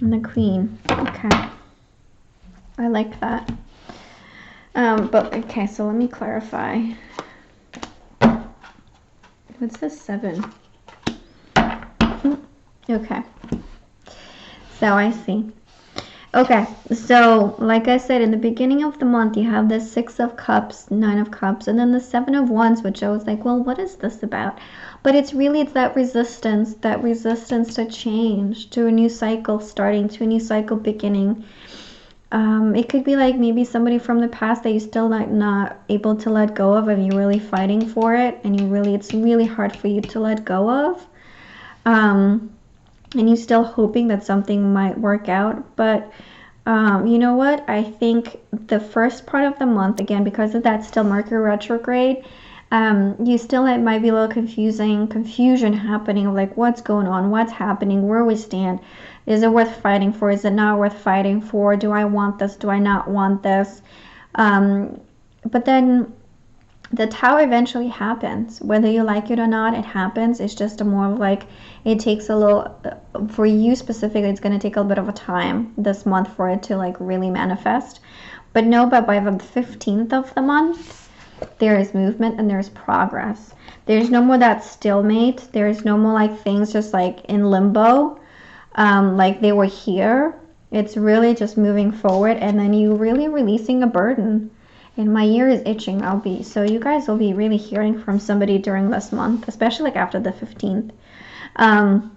And the Queen. Okay. I like that. But okay, so let me clarify. What's the 7? Okay. So I see. Okay, so like I said, in the beginning of the month, you have the 6 of Cups, 9 of Cups, and then the 7 of Wands, which I was like, well, what is this about? But it's that resistance to change, to a new cycle starting, to a new cycle beginning. It could be like maybe somebody from the past that you still not able to let go of, and you're really fighting for it, and it's really hard for you to let go of. And you're still hoping that something might work out. But you know what? I think the first part of the month, again, because of that still Mercury retrograde, you still, it might be a little confusion happening of like what's going on, what's happening, where we stand. Is it worth fighting for? Is it not worth fighting for? Do I want this? Do I not want this? But then the Tower eventually happens. Whether you like it or not, it happens. It's just a more of like, it takes a little, for you specifically, it's going to take a little bit of a time this month for it to like really manifest. But know that by the 15th of the month, there is movement and there's progress. There's no more that stalemate. There's no more like things just like in limbo, like they were here. It's really just moving forward, and then you really releasing a burden. And my ear is itching. So you guys will be really hearing from somebody during this month, especially like after the 15th. And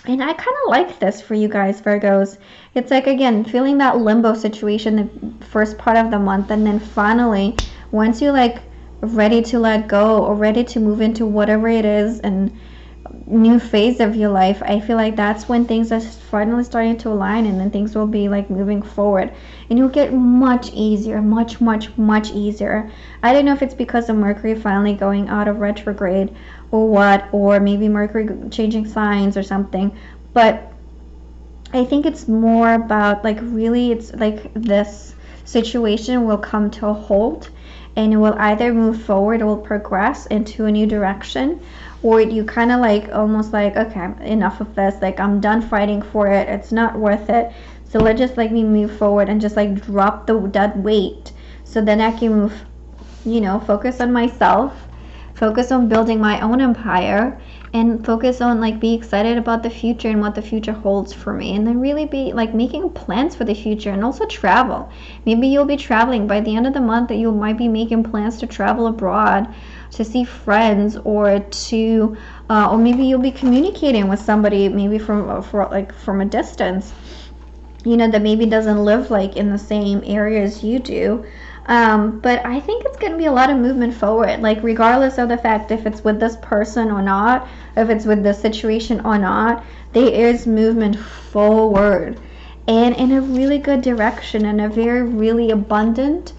I kind of like this for you guys, Virgos. It's like, again, feeling that limbo situation the first part of the month, and then finally, once you're like ready to let go or ready to move into whatever it is and new phase of your life, I feel like that's when things are finally starting to align, and then things will be like moving forward, and you'll get much easier, much easier. I don't know if it's because of Mercury finally going out of retrograde or what, or maybe Mercury changing signs or something, but I think it's more about like, really, it's like this situation will come to a halt, and it will either move forward, it will progress into a new direction, or you kind of like almost like, okay, enough of this, like I'm done fighting for it, it's not worth it, so let's just like me move forward and just like drop that weight, so then I can move, you know, focus on myself, focus on building my own empire, and focus on like be excited about the future and what the future holds for me, and then really be like making plans for the future, and also travel. Maybe you'll be traveling by the end of the month, that you might be making plans to travel abroad, to see friends, or to or maybe you'll be communicating with somebody maybe from a distance, you know, that maybe doesn't live like in the same area as you do. But I think it's going to be a lot of movement forward, like regardless of the fact if it's with this person or not, if it's with this situation or not, there is movement forward, and in a really good direction, and a very really abundant,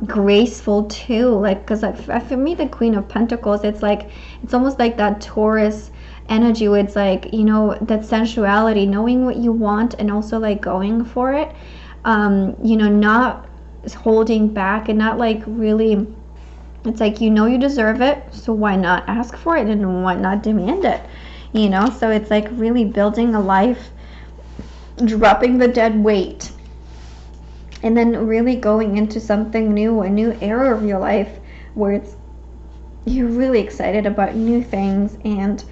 graceful too, like, because for me the Queen of Pentacles, it's like, it's almost like that Taurus energy where it's like, you know, that sensuality, knowing what you want and also like going for it, you know, not holding back, and not like really, it's like, you know, you deserve it, so why not ask for it, and why not demand it, you know? So it's like really building a life, dropping the dead weight, and then really going into something new, a new era of your life where it's, you're really excited about new things, and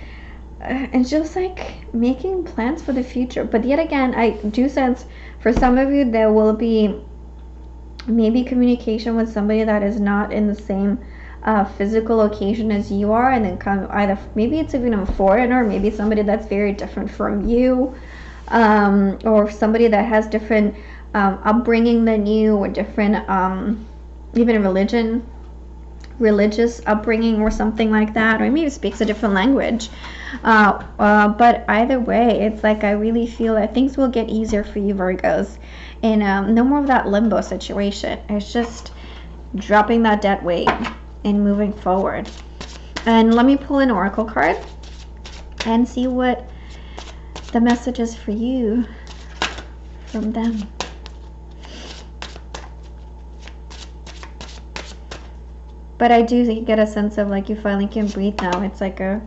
just like making plans for the future. But yet again, I do sense for some of you there will be maybe communication with somebody that is not in the same physical location as you are, and then either maybe it's even a foreigner, maybe somebody that's very different from you, or somebody that has different upbringing than you, or different even religious upbringing or something like that, or maybe speaks a different language, but either way, it's like I really feel that things will get easier for you, Virgos, and no more of that limbo situation. It's just dropping that dead weight and moving forward. And let me pull an oracle card and see what the message is for you from them. But I do get a sense of like you finally can breathe now. It's like a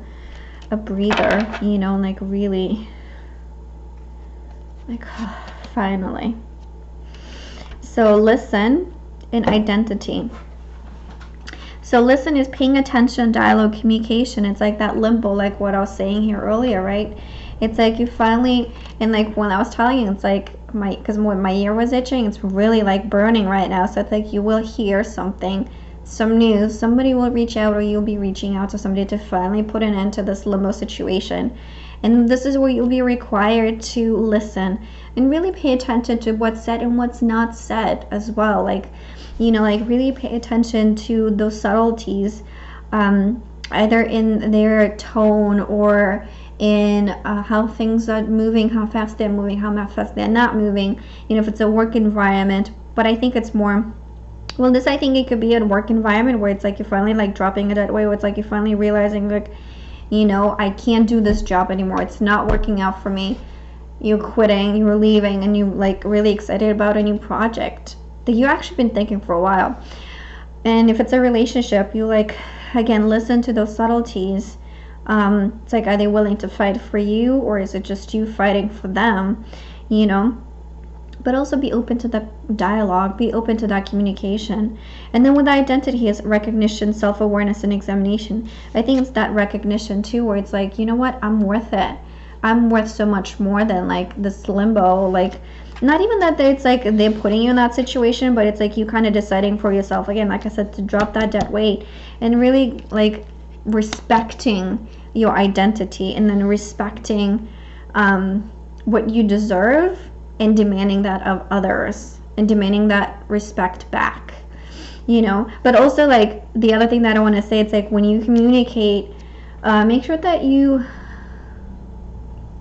breather, you know, like really Like, finally. So listen and identity. So listen is paying attention, dialogue, communication. It's like that limbo, like what I was saying here earlier, right? It's like you finally, and like when I was telling you, it's like because when my ear was itching, it's really like burning right now. So it's like you will hear something, some news, somebody will reach out, or you'll be reaching out to somebody to finally put an end to this limbo situation. And this is where you'll be required to listen and really pay attention to what's said and what's not said as well. Like, you know, like really pay attention to those subtleties, either in their tone or in how things are moving, how fast they're moving, how fast they're not moving, you know, if it's a work environment. But I think it's more, well, this, I think it could be a work environment where it's like you're finally like dropping it that way, where it's like you're finally realizing, like, you know, I can't do this job anymore, it's not working out for me. You're quitting, you're leaving, and you're like really excited about a new project that you actually been thinking for a while. And if it's a relationship, you like, again, listen to those subtleties. It's like, are they willing to fight for you, or is it just you fighting for them, you know? But also be open to that dialogue, be open to that communication. And then with identity is recognition, self-awareness, and examination. I think it's that recognition too, where it's like, you know what, I'm worth it. I'm worth so much more than like this limbo. Like, not even that it's like they're putting you in that situation, but it's like you kind of deciding for yourself, again, like I said, to drop that dead weight and really like respecting your identity, and then respecting what you deserve, and demanding that of others, and demanding that respect back, you know. But also, like, the other thing that I want to say, it's like when you communicate, make sure that you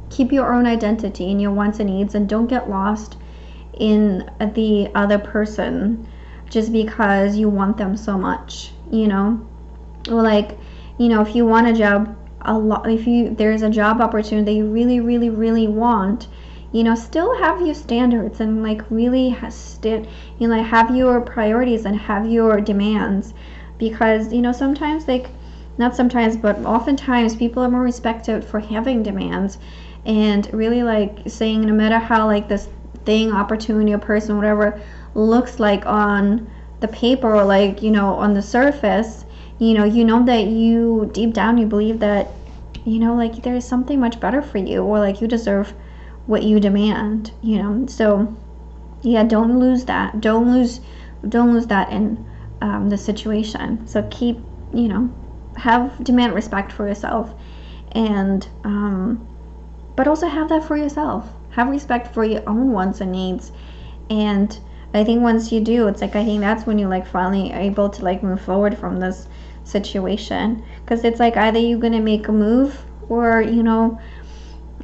keep your own identity and your wants and needs, and don't get lost in the other person just because you want them so much, you know. Or like, you know, if you want a job if there's a job opportunity that you really, really, really want, you know, still have your standards, and like really you know, have your priorities and have your demands. Because, you know, sometimes, like, not sometimes, but oftentimes people are more respected for having demands, and really like saying, no matter how like this thing, opportunity, or person, whatever looks like on the paper, or like, you know, on the surface, you know that you deep down you believe that, you know, like there is something much better for you, or like you deserve what you demand, you know. So yeah, don't lose that, don't lose that in the situation. So keep, you know, demand respect for yourself, and but also have that for yourself, have respect for your own wants and needs. And I think once you do, it's like, I think that's when you like finally are able to like move forward from this situation. Because it's like either you're gonna make a move, or, you know,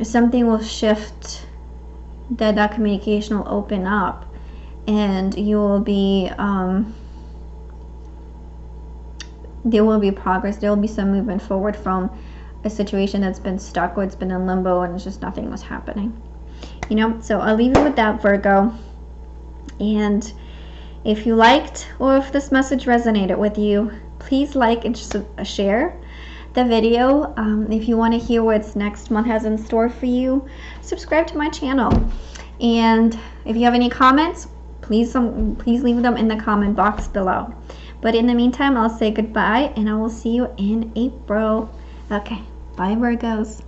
something will shift, that communication will open up, and you will be there will be progress, there will be some movement forward from a situation that's been stuck, or it's been in limbo, and it's just nothing was happening, you know. So I'll leave you with that, Virgo. And if you liked, or if this message resonated with you, please like and share the video. If you want to hear what's next month has in store for you, subscribe to my channel. And if you have any comments, please leave them in the comment box below. But in the meantime, I'll say goodbye, and I will see you in April. Okay, bye, Virgos.